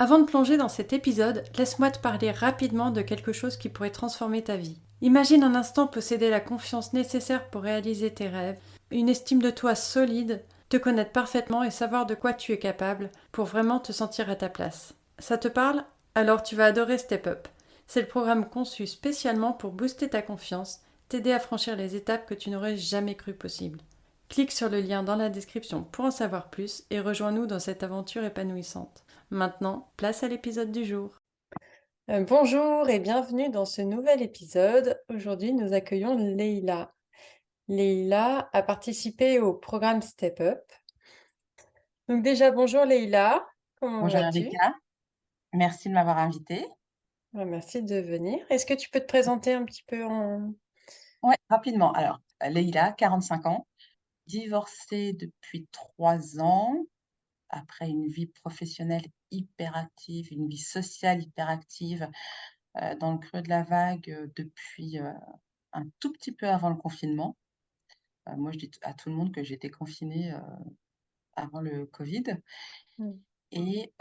Avant de plonger dans cet épisode, laisse-moi te parler rapidement de quelque chose qui pourrait transformer ta vie. Imagine un instant posséder la confiance nécessaire pour réaliser tes rêves, une estime de toi solide, te connaître parfaitement et savoir de quoi tu es capable pour vraiment te sentir à ta place. Ça te parle? Alors tu vas adorer Step Up. C'est le programme conçu spécialement pour booster ta confiance, t'aider à franchir les étapes que tu n'aurais jamais cru possibles. Clique sur le lien dans la description pour en savoir plus et rejoins-nous dans cette aventure épanouissante. Maintenant, place à l'épisode du jour. Bonjour et bienvenue dans ce nouvel épisode. Aujourd'hui, nous accueillons Leïla. Leïla a participé au programme Step Up. Donc déjà, bonjour Leïla, comment Bonjour vas-tu? Erika, merci de m'avoir invitée. Merci de venir. Est-ce que tu peux te présenter un petit peu en... Ouais, rapidement. Alors, Leïla, 45 ans, divorcée depuis 3 ans, après une vie professionnelle hyper active, une vie sociale hyper active, dans le creux de la vague depuis un tout petit peu avant le confinement. Moi, je dis à tout le monde que j'étais confinée avant le Covid Mm. et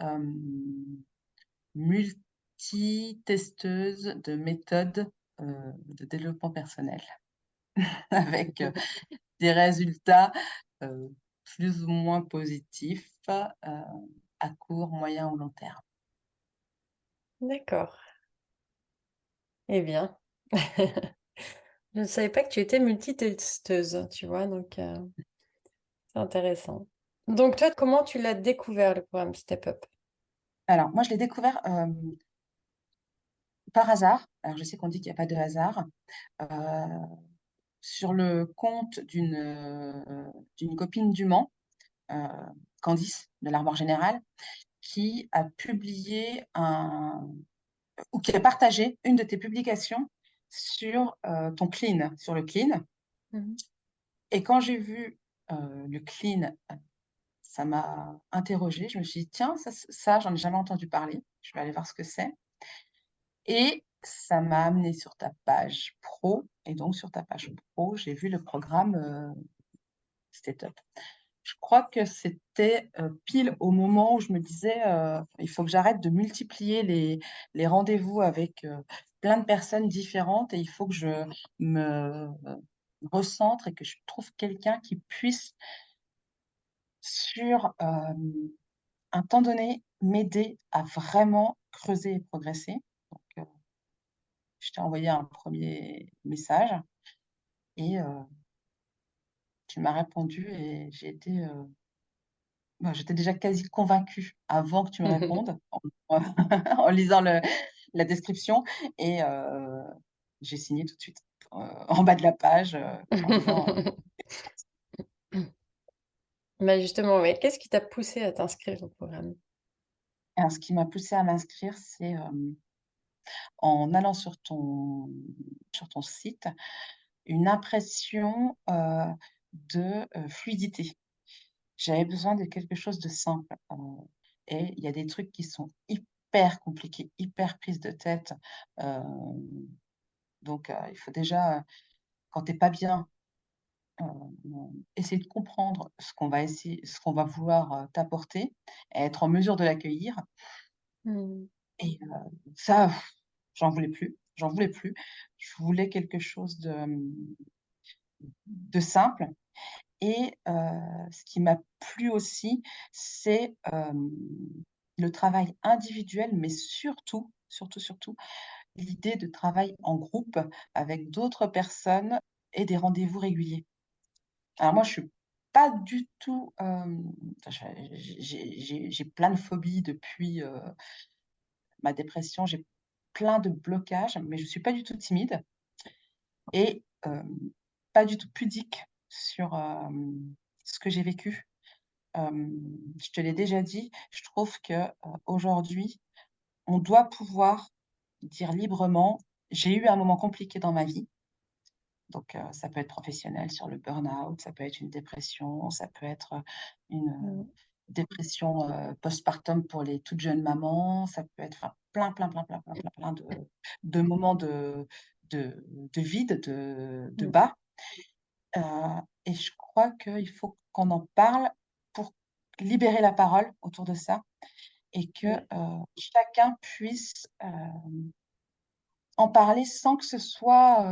multi-testeuse de méthodes de développement personnel avec des résultats, heu, plus ou moins positifs, à court, moyen ou long terme. D'accord. Eh bien, je ne savais pas que tu étais multitesteuse, tu vois, donc c'est intéressant. Donc toi, comment tu l'as découvert, le programme Step Up? Alors moi, je l'ai découvert, par hasard. Alors je sais qu'on dit qu'il y a pas de hasard, heu, sur le compte d'une copine du Mans, heu, Candice de l'Armoire Générale, qui a publié un ou qui a partagé une de tes publications sur, ton clean, sur le clean. Mhm. Et quand j'ai vu, le clean, ça m'a interrogée. Je me suis dit: «Tiens, ça, j'en ai jamais entendu parler. Je vais aller voir ce que c'est» et ça m'a amenée sur ta page pro et donc sur ta page pro, j'ai vu le programme, c'était top. Je crois que c'était, pile au moment où je me disais, «Il faut que j'arrête de multiplier les rendez-vous avec, plein de personnes différentes et il faut que je me recentre et que je trouve quelqu'un qui puisse sur, un temps donné, m'aider à vraiment creuser et progresser. Donc, je t'ai envoyé un premier message et tu m'as répondu et j'ai été, bah, j'étais déjà quasi convaincue avant que tu me répondes en en lisant la description et j'ai signé tout de suite, en bas de la page, en disant, Bah, justement, ouais. Qu'est-ce qui t'a poussé à t'inscrire au programme? alors ce qui m'a poussée à m'inscrire, c'est, en allant sur ton site, une impression, de, fluidité. J'avais besoin de quelque chose de simple, et il y a des trucs qui sont hyper compliqués, hyper prises de tête, hem, donc il faut déjà, quand tu es pas bien, heu, essayer de comprendre ce qu'on va vouloir, t'apporter et être en mesure de l'accueillir Mmh. et ça, j'en voulais plus, j'en voulais plus. Je voulais quelque chose de simple. Et ce qui m'a plu aussi, c'est, le travail individuel, mais surtout, surtout, surtout, l'idée de travail en groupe avec d'autres personnes et des rendez-vous réguliers. Alors moi, je suis pas du tout, enfin, j'ai plein de phobies depuis, ma dépression, j'ai plein de blocages, mais je suis pas du tout timide et pas du tout pudique sur, ce que j'ai vécu. Je te l'ai déjà dit, je trouve que, aujourd'hui, on doit pouvoir dire librement: «J'ai eu un moment compliqué dans ma vie». Donc, ça peut être professionnel sur le burn-out, ça peut être une dépression, ça peut être, une, Mmh. dépression, postpartum pour les toutes jeunes mamans, ça peut être enfin plein, plein, plein, plein, plein, plein, plein de moments de vide, de Mmh. bas. Heu et je crois qu'il faut qu'on en parle pour libérer la parole autour de ça et que, Ouais. chacun puisse, en parler sans que ce soit,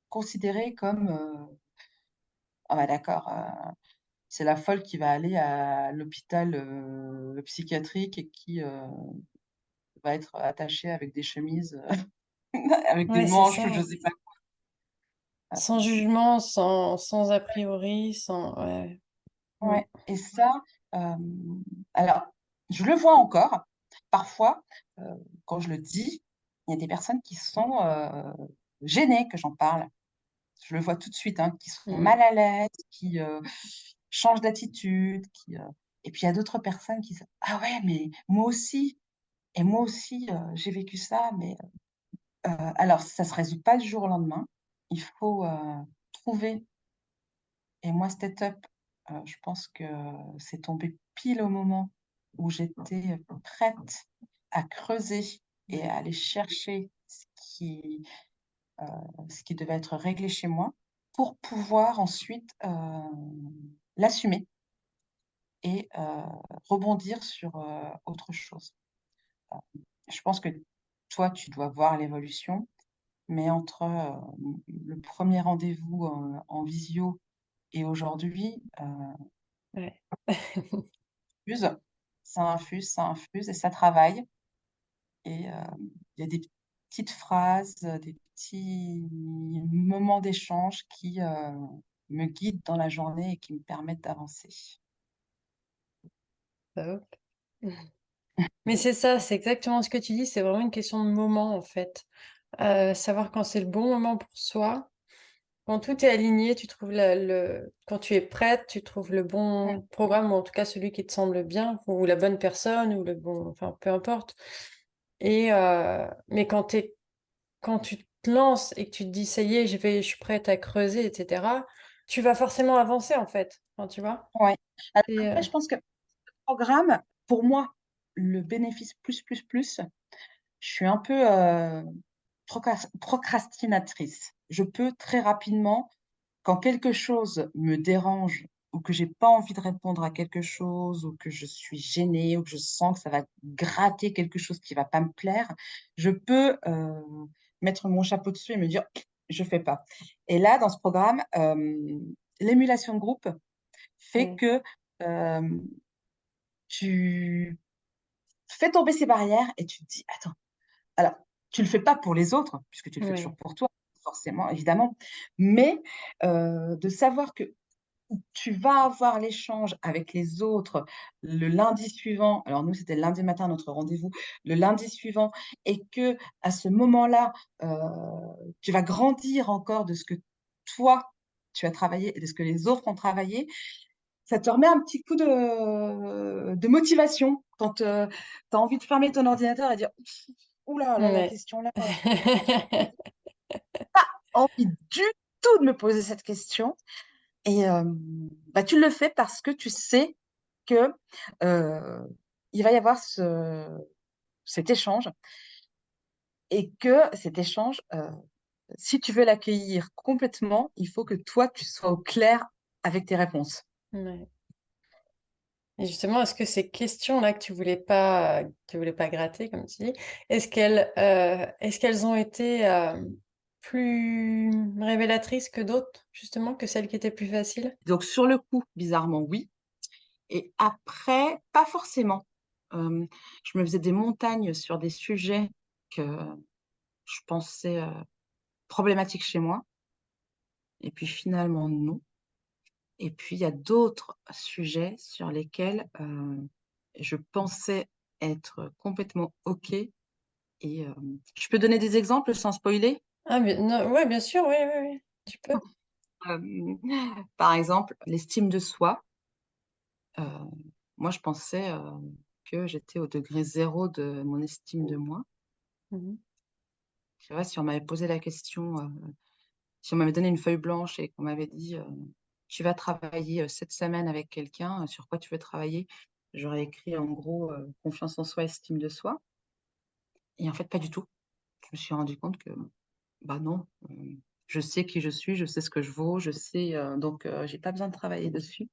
considéré comme, «Ah bah d'accord, c'est la folle qui va aller à l'hôpital, psychiatrique et qui, va être attachée avec des chemises, avec des Ouais, c'est manches ou je ça. sais pas quoi». Sans jugement, sans a priori, sans ouais. Mmh. Ouais et ça, alors je le vois encore, parfois, heu, quand je le dis, il y a des personnes qui sont, gênées que j'en parle. Je le vois tout de suite, hein, qui sont Mmh. mal à l'aise, qui, changent d'attitude, qui, et puis il y a d'autres personnes qui disent: «Ah ouais, mais moi aussi et moi aussi, j'ai vécu ça, mais» alors ça se résout pas du jour au lendemain. Il faut, trouver et moi Step-up, je pense que c'est tombé pile au moment où j'étais, prête à creuser et Ouais. à aller chercher heu, ce qui devait être réglé chez moi pour pouvoir ensuite, l'assumer et rebondir sur, autre chose. Heu, je pense que toi, tu dois voir l'évolution, mais entre, le premier rendez-vous, en visio et aujourd'hui, Ouais. infuse, ça infuse et ça travaille et il y a des petites phrases, des petits moments d'échange qui, me guident dans la journée et qui me permettent d'avancer. Top. Mais c'est ça, c'est exactement ce que tu dis, c'est vraiment une question de moment, en fait. Savoir quand c'est le bon moment pour soi. Quand tout est aligné, tu trouves quand tu es prête, tu trouves le Mmh, bon programme, ou en tout cas celui qui te semble bien, ou la bonne personne, ou le bon, enfin peu importe. Mais quand tu te lances et que tu te dis ça y est, je suis prête à creuser, etc., tu vas forcément avancer en fait. Enfin, tu vois? ouais. Alors Et après, je pense que le programme, pour moi, le bénéfice plus, je suis un peu, procrastinatrice. Je peux très rapidement, quand quelque chose me dérange ou que j'ai pas envie de répondre à quelque chose ou que je suis gênée ou que je sens que ça va gratter quelque chose qui va pas me plaire, je peux, mettre mon chapeau dessus et me dire: «Je fais pas» et là, dans ce programme, l'émulation de groupe fait mmh, que, hem, tu fais tomber ces barrières et tu te dis: «Attends». Alors, tu le fais pas pour les autres, puisque tu le fais toujours ouais, pour toi, forcément, évidemment, mais de savoir que tu vas avoir l'échange avec les autres le lundi suivant. Alors nous, c'était le lundi matin notre rendez-vous, le lundi suivant et qu'à ce moment-là, heu, tu vas grandir encore de ce que toi, tu as travaillé et de ce que les autres ont travaillé. Ça te remet un petit coup de motivation quand, tu as envie de fermer ton ordinateur et dire: «Ouh là là, la ouais. question là, franchement, envie du tout de me poser cette question» et bah, tu le fais parce que tu sais que, il va y avoir cet échange et que cet échange, si tu veux l'accueillir complètement, il faut que toi, tu sois au clair avec tes réponses. Ouais. Et justement, est-ce que ces questions-là que tu voulais pas gratter comme tu dis, est-ce qu'elles ont été, plus révélatrices que d'autres, justement, que celles qui étaient plus faciles? Donc sur le coup, bizarrement, oui et après, pas forcément. Hem, je me faisais des montagnes sur des sujets que je pensais, problématiques chez moi et puis finalement non et puis il y a d'autres sujets sur lesquels, je pensais être complètement OK et je peux donner des exemples sans spoiler? Ah mais non, ouais, bien sûr, oui, oui, oui, tu peux. Hem, par exemple, l'estime de soi, heu, moi je pensais, que j'étais au degré zéro de mon estime de moi. Mmh. Tu vois, si on m'avait posé la question, si on m'avait donné une feuille blanche et qu'on m'avait dit, «Tu vas travailler, cette semaine avec quelqu'un, sur quoi tu veux travailler?» J'aurais écrit en gros, confiance en soi, estime de soi et en fait pas du tout. Je me suis rendu compte que, bah, non, je sais qui je suis, je sais ce que je vaux, je sais, donc j'ai pas besoin de travailler dessus.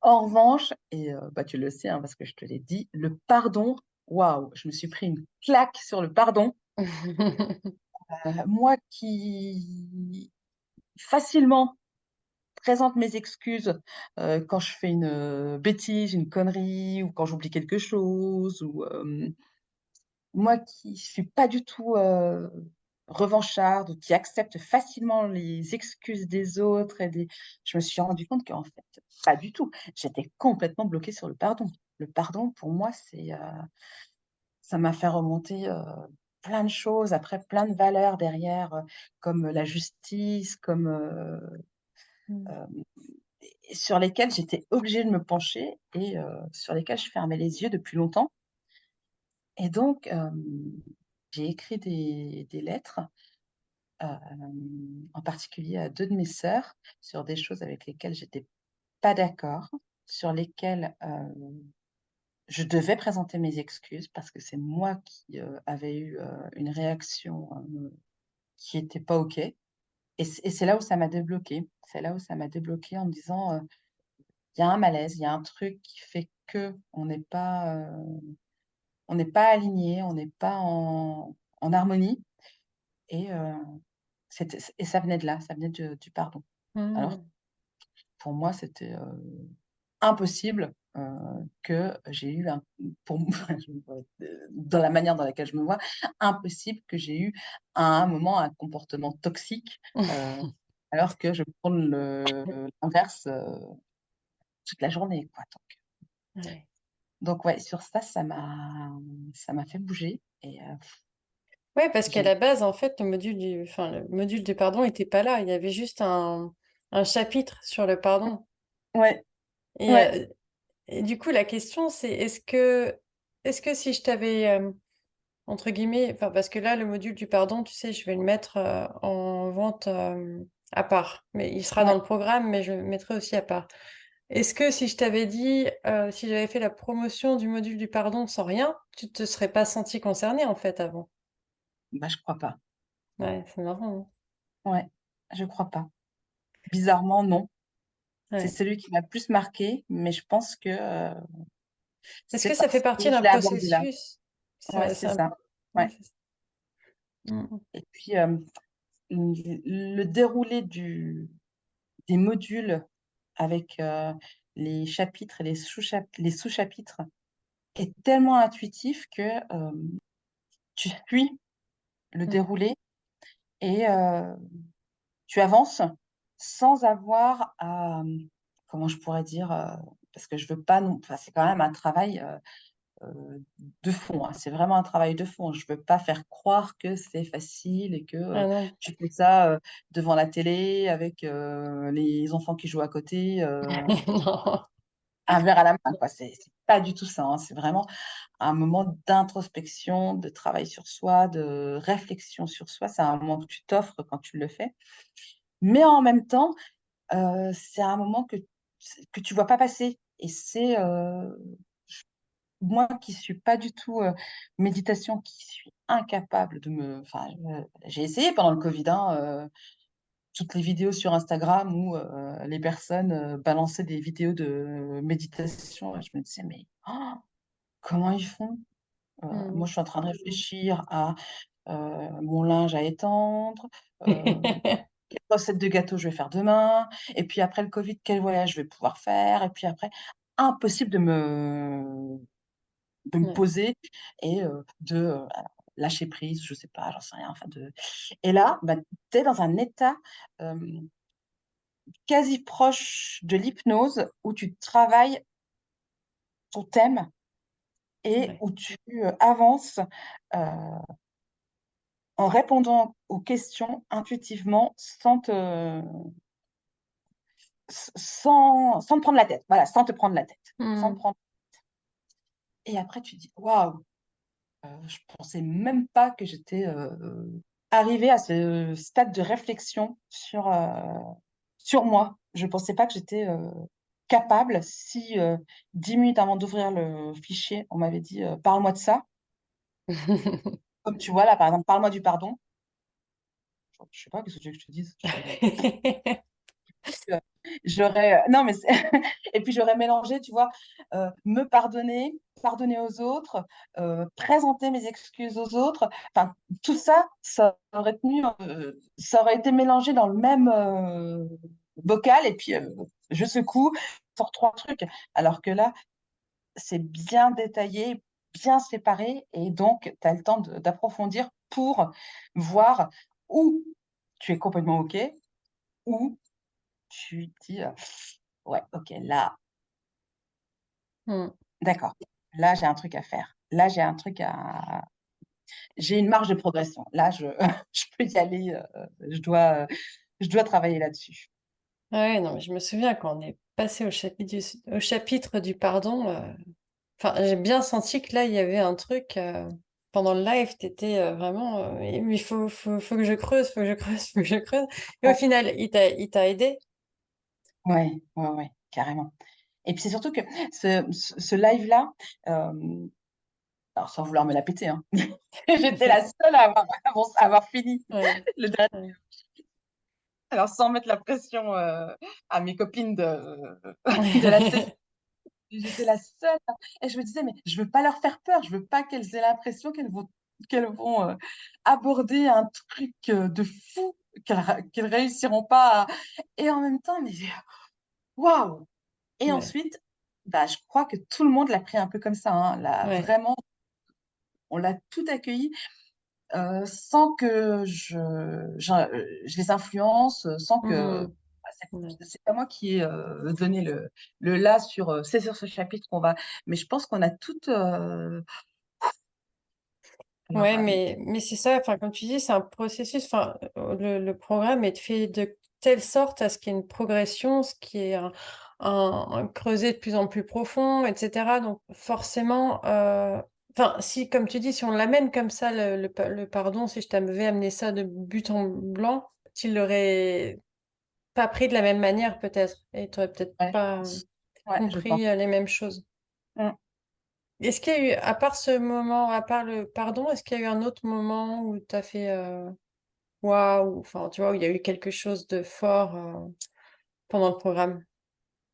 En revanche, et bah, tu le sais, hein, parce que je te l'ai dit, le pardon, waouh! Je me suis pris une claque sur le pardon. Moi qui facilement présente mes excuses, quand je fais une, bêtise, une connerie ou quand j'oublie quelque chose ou, moi qui suis pas du tout, revancharde ou qui accepte facilement les excuses des autres et des je me suis rendu compte qu'en fait, pas du tout. J'étais complètement bloquée sur le pardon. Le pardon pour moi, ça m'a fait remonter, plein de choses, après plein de valeurs derrière, comme la justice, comme, Mmh. hem et sur lesquelles j'étais obligée de me pencher et sur lesquelles je fermais les yeux depuis longtemps et donc j'ai écrit des lettres, en particulier à 2 de mes sœurs, sur des choses avec lesquelles j'étais pas d'accord, sur lesquelles, je devais présenter mes excuses parce que c'est moi qui, avais eu, une réaction, qui était pas OK et c'est là où ça m'a débloquée. C'est là où ça m'a débloquée en me disant, il y a un malaise, il y a un truc qui fait on n'est pas alignés, on n'est pas en harmonie et et ça venait de là, ça venait du pardon. Alors Mmh. pour moi, c'était, impossible, que j'ai eu un pour moi, je me vois, dans la manière dans laquelle je me vois, impossible que j'ai eu à un moment un comportement toxique, heu, alors que je prône l'inverse, toute la journée, quoi. Ouais. Donc ouais, sur ça, ça m'a fait bouger et Ouais, parce qu'à j'ai la base, en fait, le module du pardon était pas là. Il y avait juste un chapitre sur le pardon. ouais, Et, ouais, et du coup, la question, c'est est-ce que si je t'avais, entre guillemets, enfin, parce que là, le module du pardon, tu sais, je vais le mettre en vente à part. Mais il sera dans ouais. le programme, mais je le mettrai aussi à part. Est-ce que si je t'avais dit, si j'avais fait la promotion du module du pardon sans rien, tu te serais pas senti concerné en fait avant? Bah, je crois pas. Ouais, c'est marrant, hein. Ouais, je crois pas. Bizarrement, non. C'est Ouais. celui qui m'a le plus marqué, mais je pense que, Est-ce c'est que ça fait parce que partie je d'un l'ai abordé là. processus? Ouais, Ça c'est c'est un ça. Ouais, Ouais c'est ça. Mmh mh. et puis, le déroulé des modules avec, les chapitres et les sous-chapitres est tellement intuitif que, tu suis le Mmh. déroulé et tu avances sans avoir à, comment je pourrais dire? Parce que je veux pas non enfin, c'est quand même un travail, de fond, hein. C'est vraiment un travail de fond. Je veux pas faire croire que c'est facile et que, Ah non. tu fais ça, devant la télé avec, les enfants qui jouent à côté, Non. un verre à la main, quoi. C'est pas du tout ça, hein. C'est vraiment un moment d'introspection, de travail sur soi, de réflexion sur soi. C'est un moment que tu t'offres quand tu le fais. Mais en même temps, c'est un moment que tu vois pas passer et c'est, moi qui suis pas du tout, méditation, qui suis incapable de me enfin, j'ai essayé pendant le covid, hein, toutes les vidéos sur Instagram où, les personnes, balançaient des vidéos de méditation et je me disais: «Mais comment ils font?» Moi, Mmh. je suis en train de réfléchir à, mon linge à étendre, quelle recette de gâteau je vais faire demain et puis après le covid, quel voyage je vais pouvoir faire et puis après impossible de me Ouais. poser et alors lâcher prise, je sais pas, j'en sais rien, enfin et là, bah, tu es dans un état, hem, quasi proche de l'hypnose où tu travailles ton thème et Ouais. où tu, avances, heu, en répondant aux questions intuitivement sans te prendre la tête. Voilà, sans te prendre la tête. Sans te Mmh. prendre et après tu dis: «Waouh!» Je pensais même pas que j'étais, arrivée à ce stade de réflexion sur moi. Je pensais pas que j'étais, capable si, 10 minutes avant d'ouvrir le fichier, on m'avait dit, «Parle-moi de ça». Comme tu vois là, par exemple: «Parle-moi du pardon». Je sais pas, qu'est-ce que tu veux que je te dise? Heu, non, mais c'est et puis j'aurais mélangé, tu vois, me pardonner, pardonner aux autres, présenter mes excuses aux autres. Enfin, tout ça, ça aurait été mélangé dans le même, bocal et puis, je secoue, je sors 3 trucs. Alors que là, c'est bien détaillé, bien séparé et donc tu as le temps d'approfondir pour voir où tu es complètement OK, où tu dis, «Ouais, OK, là, Mmh. d'accord, là, j'ai un truc à faire. Là, j'ai une marge de progression. Là, je peux y aller, je dois travailler là-dessus». Ouais, non, mais je me souviens quand on est passé au chapitre du pardon, enfin, j'ai bien senti que là, il y avait un truc, pendant le live, tu étais, vraiment, «Mais faut que je creuse, faut que je creuse, faut que je creuse» et au Ouais, final, il t'a aidé? ouais, ouais, ouais, carrément et puis c'est surtout que ce live-là, hem, alors sans vouloir me la péter, hein, j'étais la seule à avoir fini Ouais, le dernier. ouais. Alors sans mettre la pression, à mes copines de la session. J'étais la seule et je me disais: «Mais je veux pas leur faire peur, je veux pas qu'elles aient l'impression qu'elles vont, aborder un truc, de fou, qu'elles réussiront pas à» et en même temps, mais waouh! Et Ouais, ensuite, bah, je crois que tout le monde l'a pris un peu comme ça, hein, l'a ouais. vraiment on l'a tout accueilli, sans que je les influence, sans que Mmh. bah, Ouais. c'est pas moi qui ai, donné le là sur, «C'est sur ce chapitre qu'on va» mais je pense qu'on a toutes, alors, Ouais, mais c'est ça, enfin, comme tu dis, c'est un processus, enfin, le programme est fait de telle sorte à ce qu'il y ait une progression, ce qui est un creuset de plus en plus profond et cetera, donc forcément, enfin, si, comme tu dis, si on l'amène comme ça, le pardon, si je t'avais amené ça de but en blanc, tu l'aurais pas pris de la même manière peut-être et tu aurais peut-être ouais, je pas pense. Ouais, je pense. compris, les mêmes choses. Mmh. Est-ce qu'il y a eu, à part ce moment, à part le pardon, est-ce qu'il y a eu un autre moment où tu as fait, waouh, enfin, tu vois, où il y a eu quelque chose de fort, pendant le programme?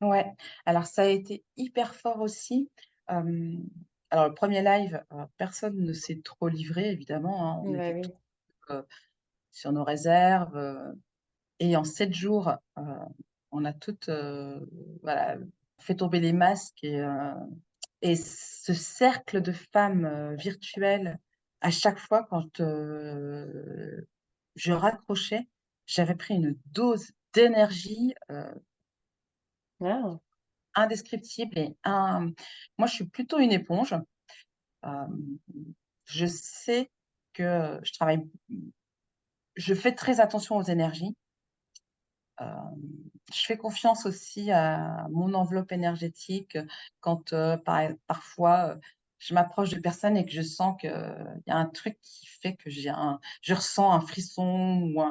Ouais, alors ça a été hyper fort aussi. Hem, alors le premier live, personne ne s'est trop livré évidemment, hein. On Bah était oui. tous, sur nos réserves, et en 7 jours, on a toutes, voilà, fait tomber les masques et ce cercle de femmes, virtuelles, à chaque fois quand, je raccrochais, j'avais pris une dose d'énergie, Ah! indescriptible et moi je suis plutôt une éponge. Hem, je sais que je fais très attention aux énergies. Hem, je fais confiance aussi à mon enveloppe énergétique, quand, parfois, je m'approche de personnes et que je sens qu'il y a un truc qui fait que je ressens un frisson ou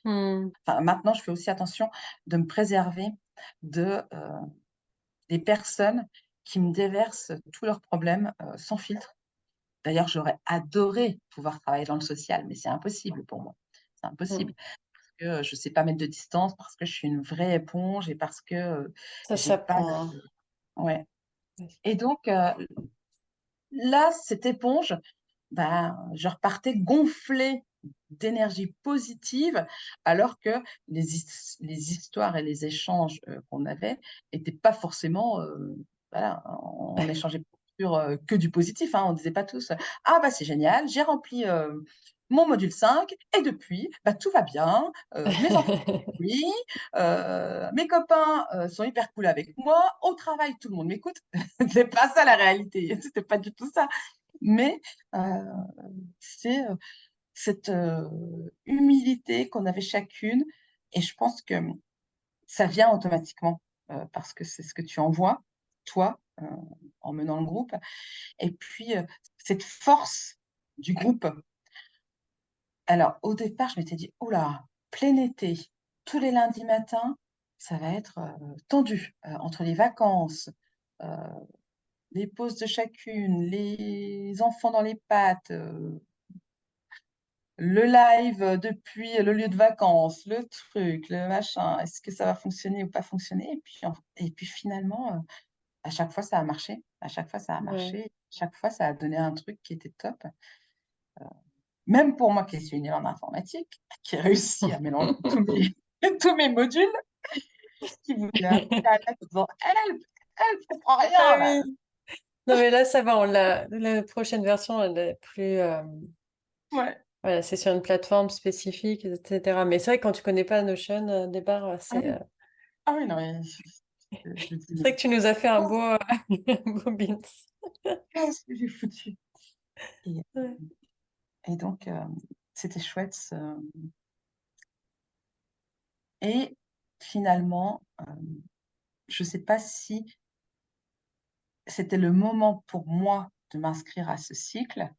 Mmh. enfin maintenant je fais aussi attention de me préserver de, des personnes qui me déversent tous leurs problèmes, sans filtre. D'ailleurs, j'aurais adoré pouvoir travailler dans le social, mais c'est impossible pour moi. C'est Mmh. impossible parce que, je sais pas mettre de distance, parce que je suis une vraie éponge et parce que, Ça j'ai pas s'apprend, hein. de ouais Oui. et donc, là, cette éponge, ben, je repartais gonflée d'énergie positive, alors que les histoires et les échanges, qu'on avait étaient pas forcément, voilà, on échangeait pas sur, que du positif, hein. On disait pas tous: «Ah bah, c'est génial, j'ai rempli, mon module 5 et depuis, bah, tout va bien, mes enfants oui, mes copains, sont hyper cool avec moi, au travail, tout le monde m'écoute». C'est pas ça la réalité, c'était pas du tout ça. Mais, heu, c'est, cette, humilité qu'on avait chacune et je pense que, ça vient automatiquement, parce que c'est ce que tu envoies, toi, en menant le groupe et puis, cette force du groupe. Alors au départ, je m'étais dit: «Ouh là, plein été, tous les lundis matins, ça va être, tendu», entre les vacances, heu, les pauses de chacune, les enfants dans les pattes, le live depuis le lieu de vacances, le truc, le machin, est-ce que ça va fonctionner ou pas fonctionner? Et puis finalement, à chaque fois, ça a marché. À chaque fois, ça a Ouais. marché. À chaque fois, ça a donné un truc qui était top. Même pour moi qui suis nulle en informatique, qui ai réussi à mélanger tous mes modules, qui voulait appeler à l'aide en disant help, je comprends Ah rien là. oui. Non, mais là, ça va, la prochaine version, elle est plus. Ouais. Voilà, c'est sur une plateforme spécifique, etc. Mais c'est vrai que quand tu connais pas Notion, au départ, Ah oui, ah oui, non, mais je dis, c'est mais vrai que tu nous as fait un oh, beau, un beau beans. qu'est-ce que j'ai foutu? Et, Ouais. et donc, c'était chouette. Et finalement, je ne sais pas si c'était le moment pour moi de m'inscrire à ce cycle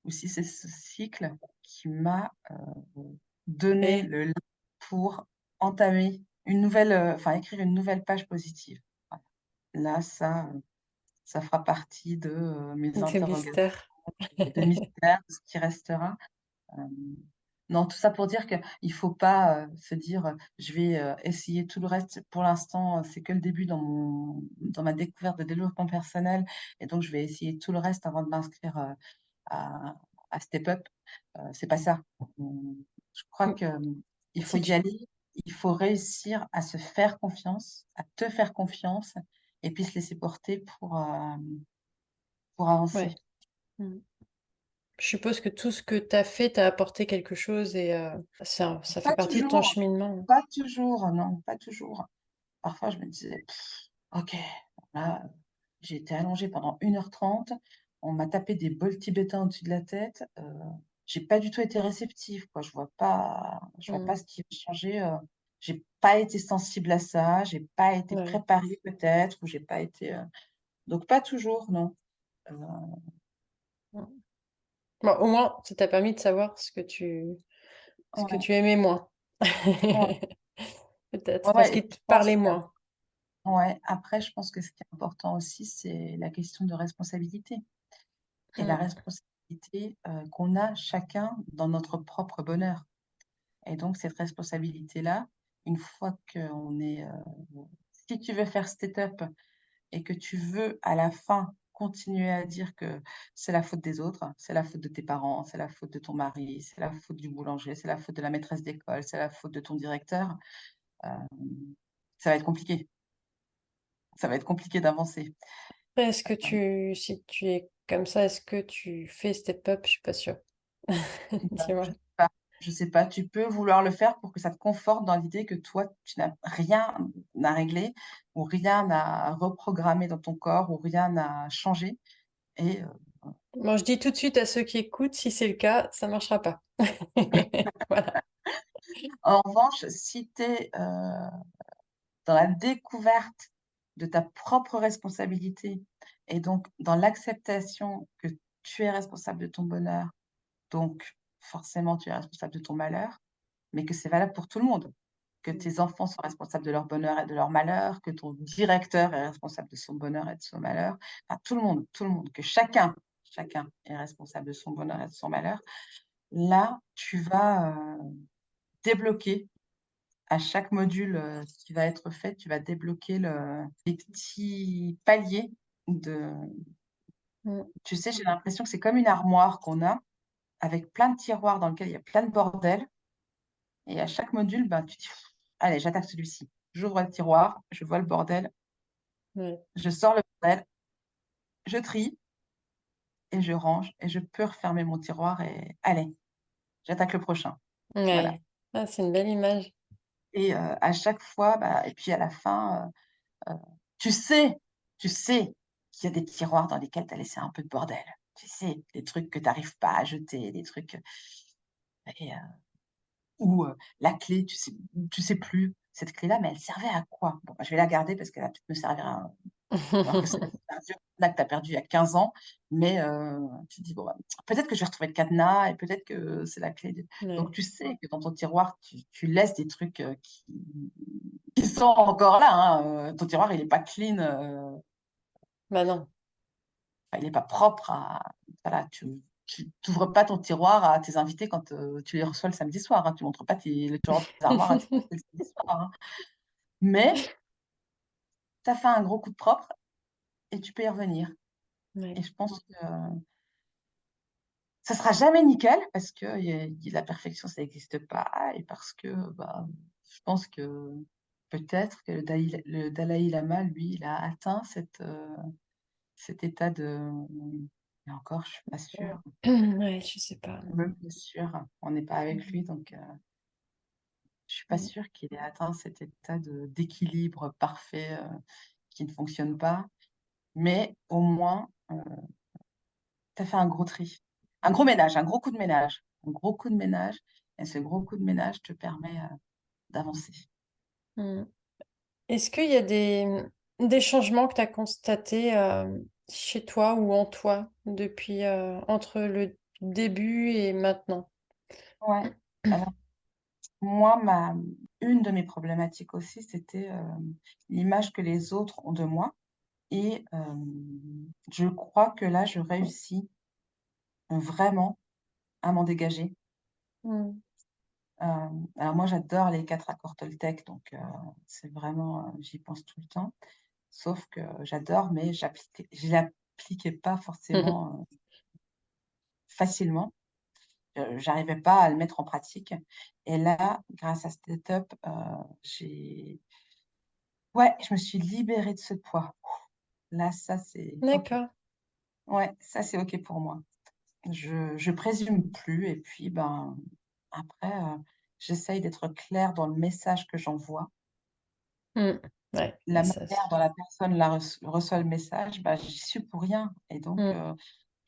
ou si c'est ce cycle qui m'a donné Et le là pour entamer une nouvelle, enfin écrire une nouvelle page positive. Voilà. Là, ça fera partie de mes c'est interrogations, mystère. de mystères, de ce qui restera. Euh, non, tout ça pour dire qu'il ne faut pas se dire je vais essayer tout le reste. Pour l'instant, c'est que le début dans ma découverte de développement personnel. Et donc, je vais essayer tout le reste avant de m'inscrire à, à Step Up. C'est pas ça. Je crois que il faut Si y tu... aller. Il faut réussir à se faire confiance, à te faire confiance, et puis se laisser porter pour avancer. Ouais. Mm. Je suppose que tout ce que tu as fait t'a apporté quelque chose et ça fait Pas partie de ton toujours, cheminement. pas toujours, non, pas toujours. Parfois, je me disais, ok, là, j'ai été allongée pendant 1h30, on m'a tapé des bols tibétains au-dessus de la tête, j'ai pas du tout été réceptive, quoi. Je vois Mm. pas ce qui a changé. J'ai pas été sensible à ça, j'ai pas été Ouais. préparée peut-être, ou j'ai pas été. Donc pas toujours, non. Euh, Mm. Bon, au moins, ça t'a permis de savoir ce que ouais, tu aimais moins. ouais, Peut-être. ouais, Enfin, ce ouais, et qui puis te je pense parlait que, moins. ouais, après, je pense que ce qui est important aussi, c'est la question de responsabilité. Et la Mm. responsabilité qu'on a chacun dans notre propre bonheur. Et donc, cette responsabilité-là, une fois qu'on est... si tu veux faire step-up et que tu veux, à la fin, continuer à dire que c'est la faute des autres, c'est la faute de tes parents, c'est la faute de ton mari, c'est la faute du boulanger, c'est la faute de la maîtresse d'école, c'est la faute de ton directeur, euh, ça va être compliqué. Ça va être compliqué d'avancer. Après, si tu es comme ça, est-ce que tu fais step up? Je suis pas sûre. Ben, Tu je vois? sais pas. Je sais pas. Tu peux vouloir le faire pour que ça te conforte dans l'idée que toi, tu n'as rien à régler ou rien à reprogrammer dans ton corps ou rien à changer. Et Bon, je dis tout de suite à ceux qui écoutent, si c'est le cas, ça marchera pas. Voilà. en revanche, si tu es dans la découverte de ta propre responsabilité et donc dans l'acceptation que tu es responsable de ton bonheur, donc forcément tu es responsable de ton malheur, mais que c'est valable pour tout le monde. Que Mm. tes enfants sont responsables de leur bonheur et de leur malheur, que ton directeur est responsable de son bonheur et de son malheur. Enfin, tout le monde, que chacun est responsable de son bonheur et de son malheur. Là, tu vas débloquer à chaque module qui va être fait, tu vas débloquer les petits paliers de. Mm. Tu sais, j'ai l'impression que c'est comme une armoire qu'on a avec plein de tiroirs dans lesquels il y a plein de bordel. Et à chaque module, ben, tu dis, allez, j'attaque celui-ci. J'ouvre le tiroir, je vois le bordel, Ouais. je sors le bordel, je trie et je range et je peux refermer mon tiroir et allez, j'attaque le prochain. Voilà. Ouais. Ah, c'est une belle image. Et à chaque fois, bah, et puis à la fin, euh, tu sais, tu sais qu'il y a des tiroirs dans lesquels tu as laissé un peu de bordel. Tu sais, des trucs que tu n'arrives pas à jeter, des trucs. Et, ou la clé, tu sais plus, cette clé-là, mais elle servait à quoi? Bon, bah, je vais la garder parce qu'elle va peut-être me servir alors que c'est un vieux cadenas que tu as perdu il y a 15 ans, mais tu te dis: «Bon, bah, peut-être que je vais retrouver le cadenas et peut-être que c'est la clé de». Donc Ouais. tu sais que dans ton tiroir, tu laisses des trucs, qui sont encore là, hein, ton tiroir, il est pas clean, Bah non. enfin, il est pas propre à voilà, tu t'ouvres pas ton tiroir à tes invités quand, tu les reçois le samedi soir, hein. Tu montres pas le tiroir de tes armoires à tes invités le samedi soir, hein. Mais tu as fait un gros coup de propre et tu peux y revenir Ouais. et je pense que ça sera jamais nickel parce que la perfection, ça n'existe pas et parce que, bah, je pense que peut-être que le Dalaï Lama, lui, il a atteint cet état de et encore, je suis pas Ouais. sûre, Ouais, je sais pas. même pas sûre. On n'est pas avec Mmh lui, donc je suis pas mh. sûre qu'il ait atteint cet état d'équilibre parfait, qui ne fonctionne pas. Mais au moins, tu as fait un gros tri. Un gros ménage, un gros coup de ménage. Un gros coup de ménage et ce gros coup de ménage te permet, d'avancer. Mmh. Est-ce qu'il y a des changements que tu as constatés, chez toi ou en toi depuis, entre le début et maintenant? Ouais. Alors moi, une de mes problématiques aussi, c'était, l'image que les autres ont de moi et je crois que là, je réussis vraiment à m'en dégager. Mmh. Alors moi, j'adore les 4 accords Toltec, donc c'est vraiment, j'y pense tout le temps. Sauf que j'adore, mais je l'appliquais pas forcément, facilement. J'arrivais pas à le mettre en pratique et là, grâce à Step Up, j'ai ouais, je me suis libérée de ce poids. Là, ça, c'est OK. D'accord. Ouais, ça, c'est OK pour moi. Je présume plus et puis, ben, après, j'essaye d'être claire dans le message que j'envoie. Mmh. Ouais, La mais ça manière dont la personne reçoit le message, bah, j'y suis pour rien et donc mmh.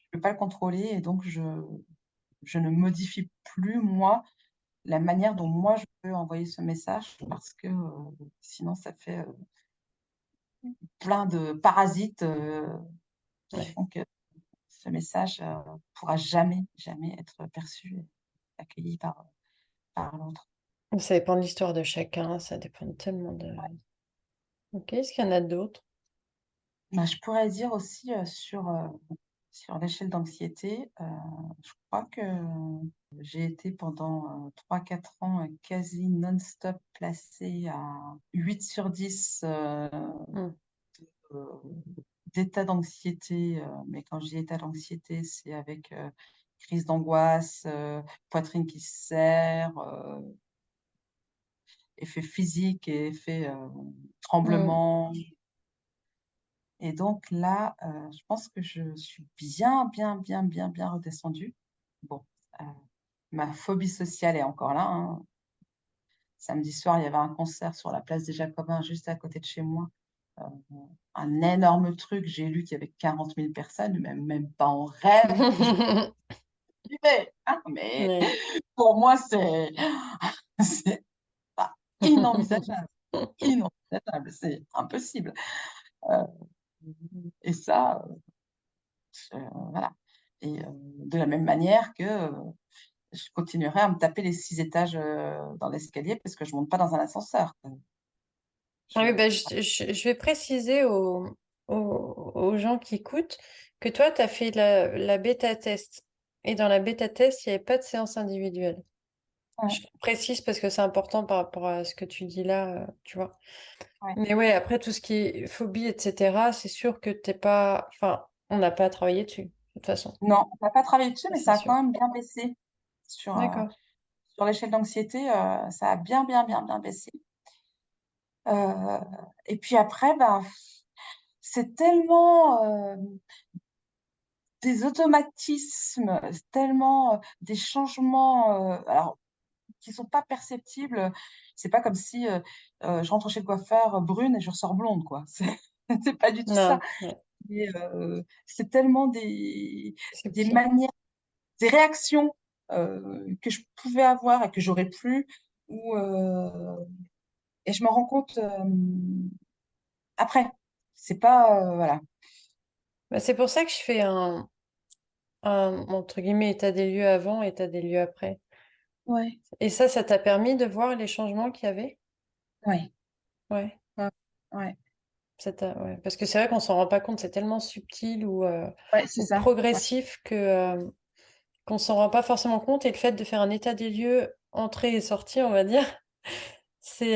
je peux pas le contrôler et donc je ne modifie plus, moi, la manière dont moi je peux envoyer ce message parce que, sinon ça fait, plein de parasites, qui Ouais. font que ce message, pourra jamais, jamais être perçu et accueilli par l'autre. Ça dépend de l'histoire de chacun, ça dépend tellement de OK, est-ce qu'il y en a d'autres? Bah, je pourrais dire aussi, sur l'échelle d'anxiété, je crois que j'ai été pendant, 3-4 ans, quasi non-stop placée à 8 sur 10, Mmh. d'état d'anxiété, mais quand je dis état d'anxiété, c'est avec, crise d'angoisse, poitrine qui se serre, effet physique et effet, Mmh. tremblement et donc là, je pense que je suis bien, bien, bien, bien, bien redescendue. Bon, heu, ma phobie sociale est encore là, hein. Samedi soir, il y avait un concert sur la place des Jacobins, juste à côté de chez moi. Heu, un énorme truc, j'ai lu qu'il y avait 40 000 personnes, même pas en rêve j'y vais, hein, mais Ouais. pour moi, c'est c'est pas inenvisageable, c'est impossible. Heu et ça, je voilà et de la même manière que, je continuerai à me taper les 6 étages, dans l'escalier parce que je monte pas dans un ascenseur. Ah Je oui, bah, je vais préciser aux gens qui écoutent que toi, tu as fait la bêta test et dans la bêta test, il y avait pas de séance individuelle. ouais, Je précise parce que c'est important par rapport à ce que tu dis là, tu vois? ouais. Mais ouais, après tout ce qui est phobie et cetera, c'est sûr que tu pas enfin, on n'a pas à travailler dessus, de toute façon, Non, on n'a pas travaillé dessus, ça mais c'est ça a sûr. quand même bien baissé D'accord. sur l'échelle d'anxiété, ça a bien, bien, bien, bien baissé. Heu et puis après, ben, c'est tellement, des automatismes, c'est tellement, des changements, alors qui sont pas perceptibles, c'est pas comme si, je rentre chez le coiffeur brune et je ressors blonde, quoi. C'est pas du tout ça. Non, ouais, Mais, c'est tellement des subtil. manières, des réactions, que je pouvais avoir et que j'aurais plus ou, et je m'en rends compte, après. C'est pas, voilà. Bah, c'est pour ça que je fais un entre guillemets «état des lieux avant, état des lieux après». Ouais. Et ça t'a permis de voir les changements qu'il y avait? Ouais. Ouais, Ouais. Ouais. ça t'a ouais, parce que c'est vrai qu'on s'en rend pas compte, c'est tellement subtil Ouais, c'est ou ça. Ouais. progressif que, qu'on s'en rend pas forcément compte et le fait de faire un état des lieux, entrée et sortie, on va dire, c'est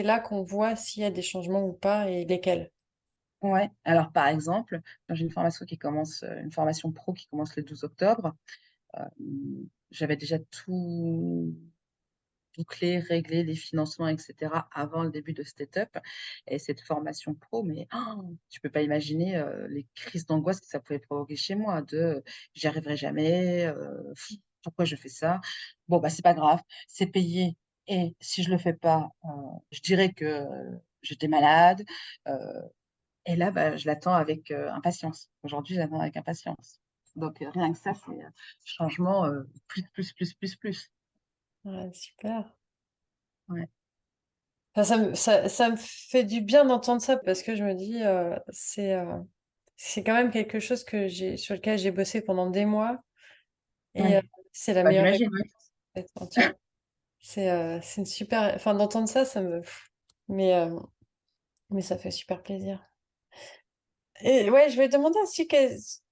là qu'on voit s'il y a des changements ou pas et lesquels. Ouais, alors par exemple, quand j'ai une formation pro qui commence le 12 octobre, j'avais déjà tout bouclé, réglé les financements et cetera avant le début de Start-up et cette formation pro, mais tu peux pas imaginer, les crises d'angoisse que ça pouvait provoquer chez moi de: «J'y arriverai jamais, pourquoi je fais ça? Bon, bah, c'est pas grave, c'est payé et si je le fais pas, je dirais que j'étais malade», heu et là, bah, je l'attends avec, impatience. Aujourd'hui, je l'attends avec impatience. Donc rien que ça, c'est, changement, plus, plus, plus, plus, plus. Ouais, super. Ouais, Enfin, ça me fait du bien d'entendre ça parce que je me dis, c'est quand même quelque chose sur lequel j'ai bossé pendant des mois et ouais. c'est la Bah, meilleure j'imagine, ouais. récompense, en fait, enfin, tu vois? C'est une super enfin, d'entendre ça, ça me mais mais ça fait super plaisir et ouais, je vais te demander aussi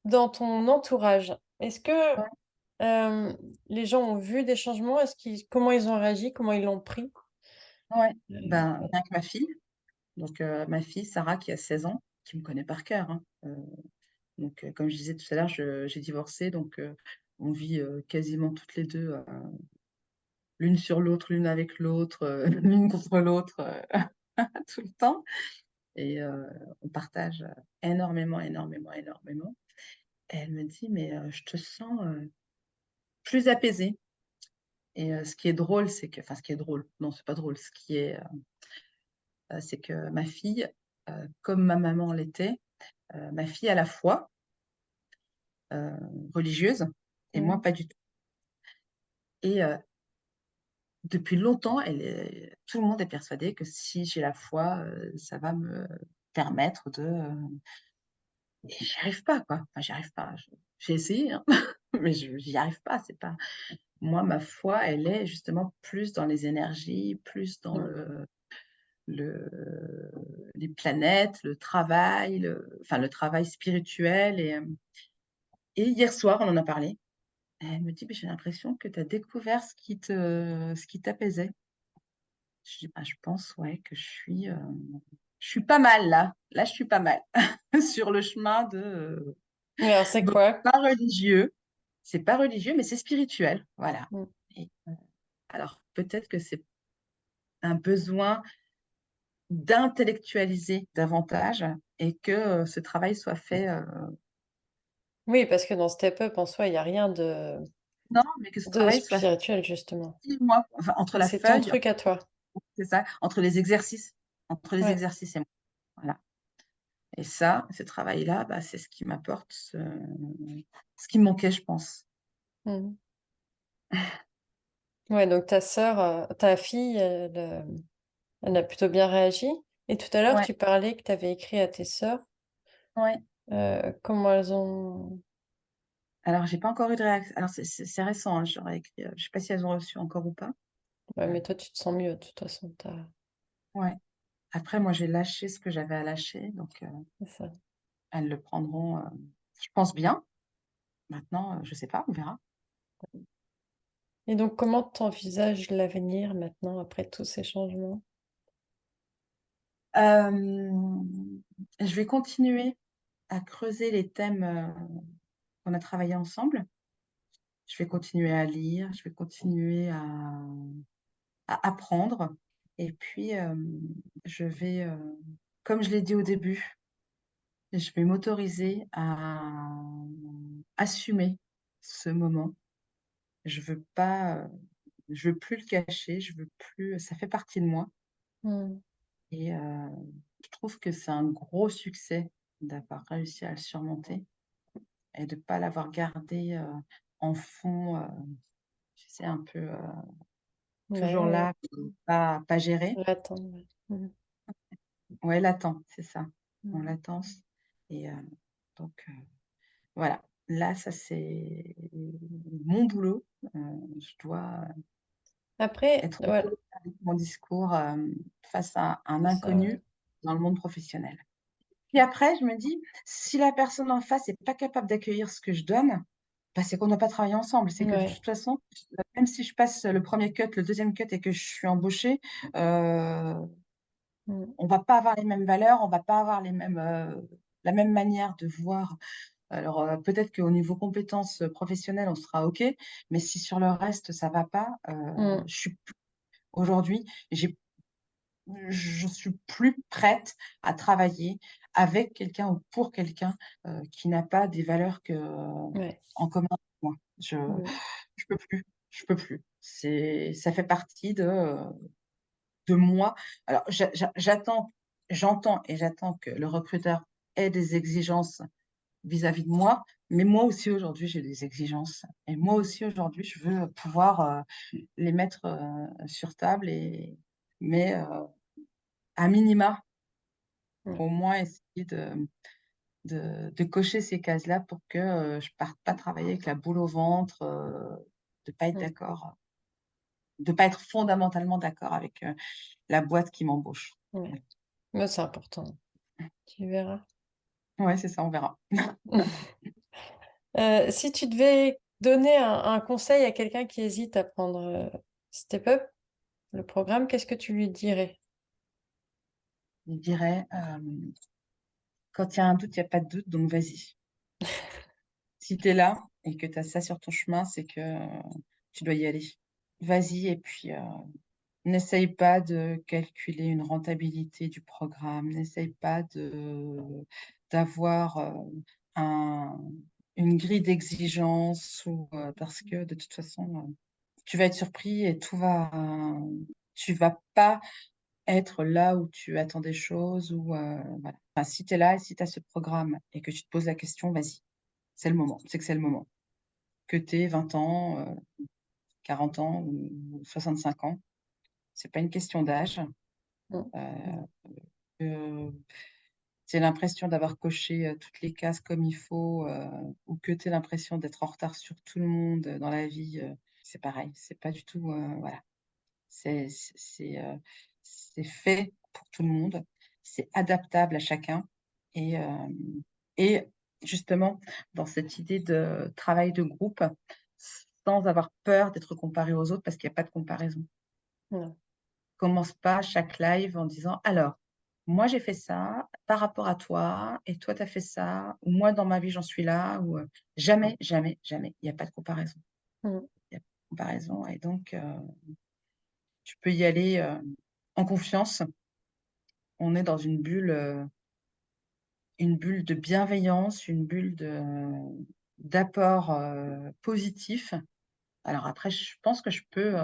dans ton entourage, est-ce que, Ouais, les gens ont vu des changements? Comment ils ont réagi? Comment ils l'ont pris? ouais. Ben, Heu, rien que ma fille, donc ma fille Sarah qui a 16 ans, qui me connaît par cœur, hein, donc comme je disais tout à l'heure, je j'ai divorcé donc on vit, quasiment toutes les 2 l'une sur l'autre, l'une avec l'autre, l'une contre l'autre, tout le temps et on partage, énormément, énormément, énormément. Et elle me dit: «Mais je te sens, plus apaisée» et ce qui est drôle, c'est que enfin ce qui est drôle, non, c'est pas drôle, ce qui est, c'est que ma fille, comme ma maman l'était, ma fille a la foi, heu, religieuse et moi mmh, pas du tout et depuis longtemps, tout le monde est persuadé que si j'ai la foi, ça va me permettre de, et j'y arrive pas quoi, enfin j'y arrive pas. J'ai essayé, hein, mais j'y arrive pas, c'est pas moi ma foi, elle est justement plus dans les énergies, plus dans mmh. le les planètes, le travail, enfin le travail spirituel et hier soir, on en a parlé. Elle me dit: «Beh, j'ai l'impression que tu as découvert ce qui t'apaisait». Je dis: «Bah, je pense, ouais, que je suis pas mal là. Là, je suis pas mal sur le chemin de, Mais alors c'est bon, quoi? c'est pas religieux, mais c'est spirituel». Voilà Mmh. et alors peut-être que c'est un besoin d'intellectualiser davantage et que, ce travail soit fait, Oui, parce que dans Step Up, en soi, il y a rien non, mais que ce de travail soit fait spirituel, justement. si moi, enfin entre la C'est ton feuille, truc à toi. c'est ça, entre les Ouais. exercices et moi, voilà et ça, ce travail-là, bah, c'est ce qui m'apporte ce qui me manquait, je pense. Mmh. Ouais, donc ta fille, elle a plutôt bien réagi et tout à l'heure, Ouais, tu parlais que tu avais écrit à tes sœurs, ouais. comment elles ont Alors j'ai pas encore eu de réaction. Alors c'est récent, hein, j'aurais écrit, je sais pas si elles ont reçu encore ou pas. ouais, Heu, mais toi, tu te sens mieux, de toute façon, ouais. Après moi, j'ai lâché ce que j'avais à lâcher, donc c'est ça. elles le prendront, je pense bien. Maintenant, je sais pas, on verra. Et donc comment tu envisages l'avenir maintenant, après tous ces changements? Je vais continuer à creuser les thèmes, qu'on a travaillés ensemble. Je vais continuer à lire, je vais continuer à apprendre et puis, je vais, comme je l'ai dit au début, je vais m'autoriser à assumer ce moment. Je veux pas, je veux plus le cacher, je veux plus ça fait partie de moi Mmh. et je trouve que c'est un gros succès d'avoir réussi à le surmonter et de pas l'avoir gardé, en fond, tu sais un peu, Ouais, toujours ouais, là, pas géré. l'attendre, ouais. Mmh. Ouais, l'attente, c'est ça, en Mmh. latence et donc voilà. Là, ça c'est mon boulot, je dois Après être voilà, autonome avec mon discours, face à un c'est ça, ouais. inconnu dans le monde professionnel. Puis après, je me dis: «Si la personne en face est pas capable d'accueillir ce que je donne, c'est qu'on ne doit pas travailler ensemble. C'est que de Ouais. toute façon, même si je passe le premier cut, le deuxième cut et que je suis embauchée, Mmh. on va pas avoir les mêmes valeurs, on va pas avoir la même manière de voir. Alors, peut-être qu'au niveau compétences, professionnelles, on sera OK, mais si sur le reste ça va pas, Mmh. je suis p aujourd'hui, je suis plus prête à travailler avec quelqu'un ou pour quelqu'un, qui n'a pas des valeurs Ouais. en commun avec moi. Mmh. Je peux plus, je peux plus. Ça fait partie de moi. Alors j'entends et j'attends que le recruteur ait des exigences vis-à-vis de moi, mais moi aussi aujourd'hui j'ai des exigences et moi aussi aujourd'hui je veux pouvoir, les mettre, sur table mais, à minima, Ouais. au moins essayer de cocher ces cases-là pour que, je parte pas travailler avec la boule au ventre, de pas être Mmh. d'accord, de pas être fondamentalement d'accord avec, la boîte qui m'embauche. Ouais. Ouais, c'est important. Tu verras. Ouais, c'est ça, on verra. Si tu devais donner un conseil à quelqu'un qui hésite à prendre, Step Up, le programme, qu'est-ce que tu lui dirais? Je dirais, quand il y a un doute, il y a pas de doute, donc vas-y. Si tu es là et que tu as ça sur ton chemin, c'est que, tu dois y aller. Vas-y et puis, n'essaye pas de calculer une rentabilité du programme, n'essaye pas d'avoir, un une grille d'exigence ou, parce que de toute façon, tu vas être surpris et tu vas pas être là où tu attends des choses ou, voilà. Enfin, si tu es là et si tu as ce programme et que tu te poses la question, vas-y, c'est le moment, c'est que c'est le moment. Que tu aies 20 ans, 40 ans ou 65 ans, c'est pas une question d'âge, Mmh. heu, que tu aies l'impression d'avoir coché, toutes les cases comme il faut, ou que tu aies l'impression d'être en retard sur tout le monde, dans la vie, c'est pareil, c'est pas du tout, voilà. C'est fait pour tout le monde, c'est adaptable à chacun et et justement dans cette idée de travail de groupe, sans avoir peur d'être comparé aux autres parce qu'il y a pas de comparaison. Ouais. Commence pas chaque live en disant: «Alors, moi j'ai fait ça par rapport à toi et toi tu as fait ça ou moi dans ma vie j'en suis là» ou jamais, jamais, jamais, il y a pas de comparaison. Mmh. Il y a pas de comparaison et donc tu peux y aller, en confiance. On est dans une bulle de bienveillance, une bulle d'apport, positif. Alors après, je pense que je peux,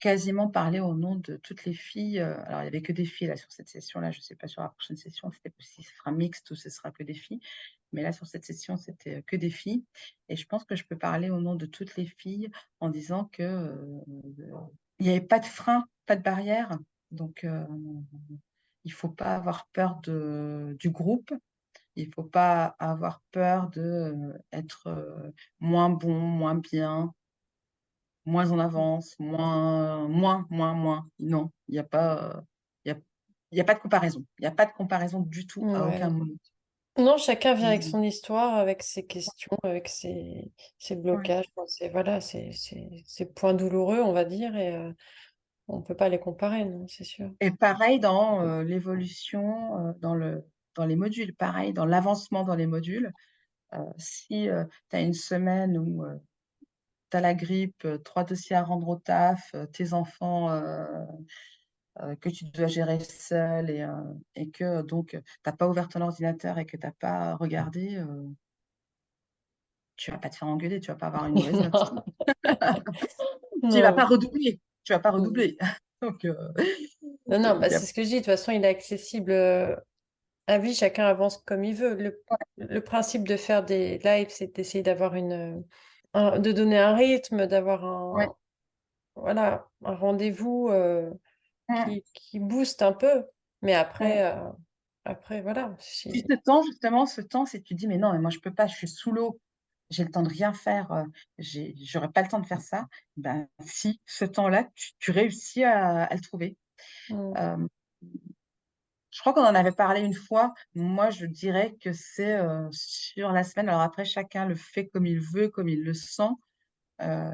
quasiment parler au nom de toutes les filles, alors il y avait que des filles là sur cette session-là, je sais pas sur la prochaine session si ce sera mixte ou ce sera que des filles, mais là sur cette session, c'était, que des filles et je pense que je peux parler au nom de toutes les filles en disant que, il y avait pas de frein, pas de barrière, donc il faut pas avoir peur du groupe. Il faut pas avoir peur de, être, moins bon, moins bien, moins en Mmh. avance, moins. Non, il y a il y a pas de comparaison. Il y a pas de comparaison du tout à aucun Ouais. moment. Non, chacun vient avec Mmh. son histoire, avec ses questions, avec ses Ouais blocages, enfin, voilà, ses points douloureux, on va dire et on peut pas les comparer, non, c'est sûr. et pareil dans, l'évolution, dans les modules, pareil dans l'avancement dans les modules. Si, tu as une semaine où, tu as la grippe, 3 dossiers à rendre au taf, tes enfants, que tu dois gérer seul et que donc, tu as pas ouvert ton ordinateur et que tu as pas regardé, tu vas pas te faire engueuler, tu vas pas avoir une mauvaise note. Tu vas Non. pas redoubler, tu vas pas Mmh. redoubler. Donc, Non, non, il bah, y a c'est ce que je dis, de toute façon, il est accessible, à vie, chacun avance comme il veut. Le principe de faire des lives, c'est d'essayer d'avoir de donner un rythme, d'avoir ouais, voilà, un rendez-vous, mmh. qui booste un peu. Mais Mmh. après voilà, Puis si ce temps justement, ce temps, si tu dis: «Mais non, mais moi je peux pas, je suis sous l'eau, j'ai le temps de rien faire, j'aurais pas le temps de faire ça». Ben si, ce temps-là, tu réussis à le trouver. mmh, Hem Je crois qu'on en avait parlé une fois. Moi, je dirais que c'est, sur la semaine. Alors après, chacun le fait comme il veut, comme il le sent. Heu,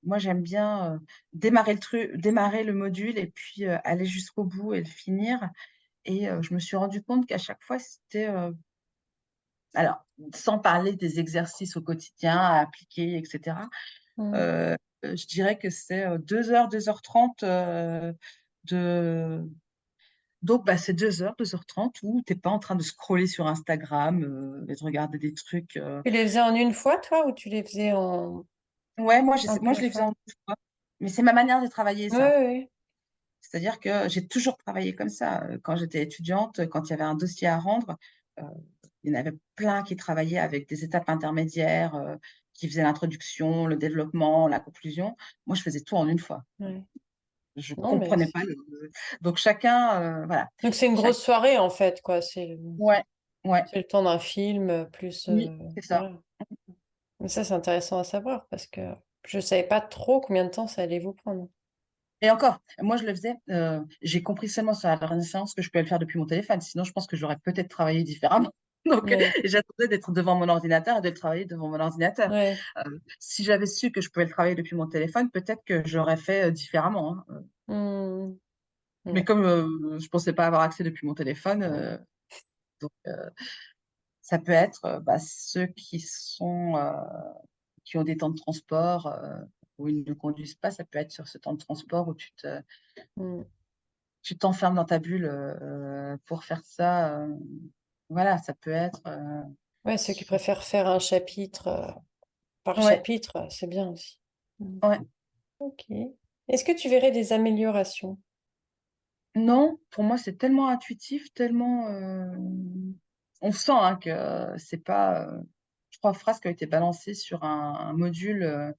Moi, j'aime bien, démarrer le module et puis, aller jusqu'au bout et le finir et je me suis rendu compte qu'à chaque fois, c'était, alors sans parler des exercices au quotidien à appliquer et cetera, Mmh. heu, je dirais que c'est, 2 heures, 2h30, de donc bah, c'est 2 heures où tu es pas en train de scroller sur Instagram, et de regarder des trucs, Tu les faisais en une fois, toi, ou tu les faisais ouais, en moi je plusieurs les faisais en fois? 2 fois, mais c'est ma manière de travailler Oui, ça. oui, oui. C'est-à-dire que j'ai toujours travaillé comme ça, quand j'étais étudiante, quand il y avait un dossier à rendre, heu, il y en avait plein qui travaillaient avec des étapes intermédiaires, qui faisaient l'introduction, le développement, la conclusion. Moi, je faisais tout en une fois. Ouais. Je Non, mais comprenais pas donc chacun, voilà, donc c'est une chac grosse soirée, en fait, quoi. ouais, ouais, C'est le temps d'un film, plus, oui, c'est ça. voilà. Mais ça, c'est intéressant à savoir parce que je savais pas trop combien de temps ça allait vous prendre. Et encore, moi je le faisais, j'ai compris seulement sur la dernière séance que je pouvais le faire depuis mon téléphone, sinon je pense que j'aurais peut-être travaillé différemment. Donc Ouais, j'attendais d'être devant mon ordinateur et de le travailler devant mon ordinateur. ouais. Si j'avais su que je pouvais le travailler depuis mon téléphone, peut-être que j'aurais fait, différemment, hein, Mmh. mais Ouais, comme, je pensais pas avoir accès depuis mon téléphone, ouais. donc ça peut être, bah, ceux qui ont des temps de transport, où ils ne conduisent pas, ça peut être sur ce temps de transport où Mmh. tu t'enfermes dans ta bulle, pour faire ça, voilà, ça peut être, Ouais, ceux qui su préfèrent faire un chapitre par ouais, chapitre, c'est bien aussi. Mmh. ouais. Ok. Est-ce que tu verrais des améliorations? Non, pour moi, c'est tellement intuitif, tellement, on sent, hein, que c'est pas, 3 phrases qui ont été balancées sur un module,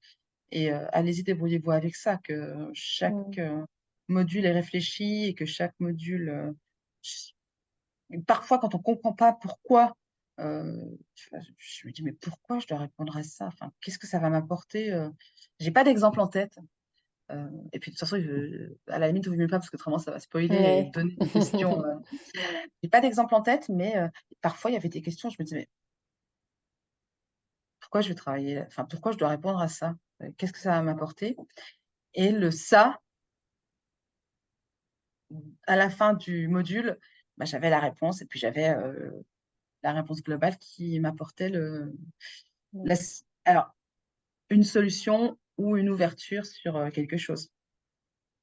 et allez-y, débrouillez-vous avec ça, que chaque, Mmh. module est réfléchi et que chaque module, ch parfois quand on comprend pas pourquoi, je me dis: «Mais pourquoi je dois répondre à ça? Enfin, qu'est-ce que ça va m'apporter?» J'ai pas d'exemple en tête, et puis de toute façon, à la limite, il vaut mieux pas parce qu'autrement ça va spoiler et Ouais. donner des questions, j'ai pas d'exemple en tête, mais parfois il y avait des questions, je me disais: «Mais pourquoi je vais travailler enfin, pourquoi je dois répondre à ça? Qu'est-ce que ça va m'apporter?» Et le «ça», à la fin du module, bah, j'avais la réponse et puis j'avais, la réponse globale qui m'apportait la Mmh. s alors une solution ou une ouverture sur, quelque chose.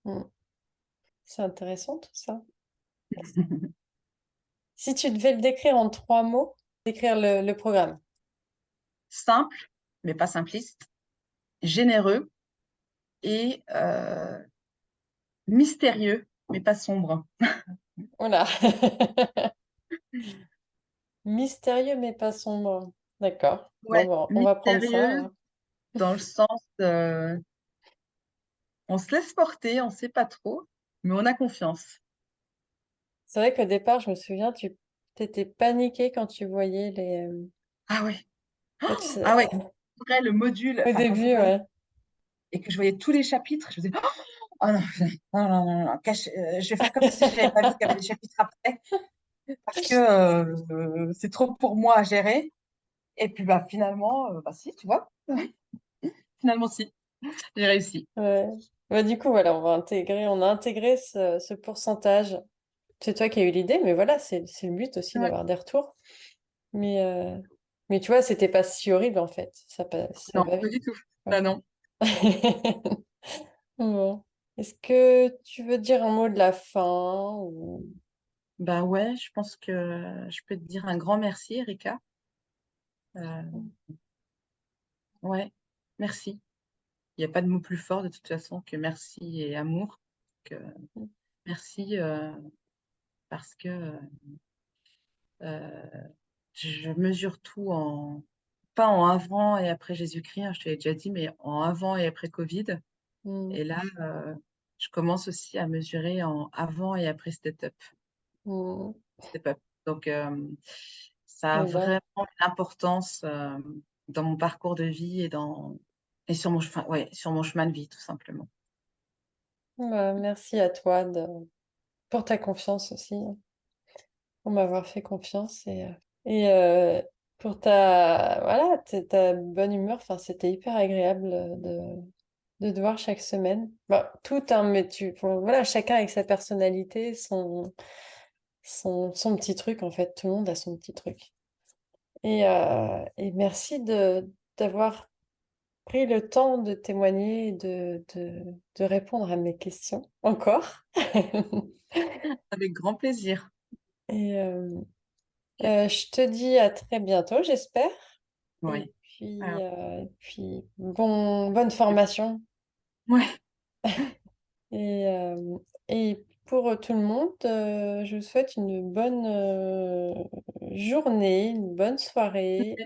Mmh. C'est intéressant tout ça. Si tu devais le décrire en 3 mots, décrire le programme. Simple, mais pas simpliste, généreux et mystérieux, mais pas sombre. Voilà. Mystérieux mais pas sombre. D'accord. Bon, Ouais, bon, on va prendre ça, mystérieux hein. dans le sens, on se laisse porter, on sait pas trop, mais on a confiance. C'est vrai qu'au départ, je me souviens, tu étais paniquée quand tu voyais Ah ouais, en fait, ah ouais, après le module, au enfin quand début, j'ouvrais ouais. et que je voyais tous les chapitres, je me disais: «Oh non, non, non, non, non, je vais faire comme si j'avais pas vu qu'il y avait des chapitres après parce que, c'est trop pour moi à gérer» et puis, bah, finalement, bah, si, tu vois? Finalement si, j'ai réussi. Ouais. Bah, du coup, voilà, on a intégré ce pourcentage. C'est toi qui as eu l'idée, mais voilà, c'est le but aussi Ouais. d'avoir des retours. Mais, heu, mais tu vois, c'était pas si horrible en fait. Ça Non, va pas vite. du tout. Ah Ouais. non. Bon. Est-ce que tu veux dire un mot de la fin ou... Bah, ouais, je pense que je peux te dire un grand merci Erika. Heu, ouais, merci. Il y a pas de mot plus fort de toute façon que merci et amour. Donc, merci, parce que, je mesure tout en pas en avant et après Jésus-Christ, hein, je te l'ai déjà dit, mais en avant et après Covid Mmh. et là, je commence aussi à mesurer en avant et après Mmh. step up. Donc, ça a Eh ben, vraiment une importance, dans mon parcours de vie et sur mon chemin ouais, sur mon chemin de vie, tout simplement. bah, merci à toi pour ta confiance aussi. pour m'avoir fait confiance et pour ta bonne humeur. Enfin, c'était hyper agréable de te voir chaque semaine. Bah, tout, hein, mais bon, voilà, chacun avec sa personnalité, son petit truc, en fait. Tout le monde a son petit truc. Et merci d'avoir pris le temps de témoigner et de répondre à mes questions encore. Avec grand plaisir. Et je te dis à très bientôt, j'espère. Et Oui. puis, Alors, bonne formation. ouais. Et pour tout le monde, je vous souhaite une bonne journée, une bonne soirée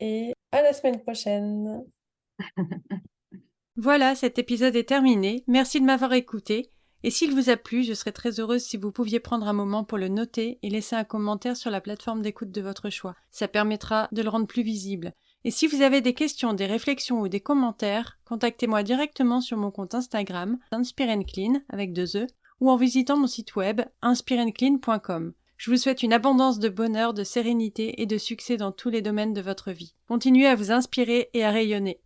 et à la semaine prochaine. Voilà, cet épisode est terminé. Merci de m'avoir écouté. Et s'il vous a plu, je serais très heureuse si vous pouviez prendre un moment pour le noter et laisser un commentaire sur la plateforme d'écoute de votre choix. Ça permettra de le rendre plus visible. Et si vous avez des questions, des réflexions ou des commentaires, contactez-moi directement sur mon compte Instagram, Inspire&Clean, avec 2 E, ou en visitant mon site web, inspireandclean.com. Je vous souhaite une abondance de bonheur, de sérénité et de succès dans tous les domaines de votre vie. Continuez à vous inspirer et à rayonner.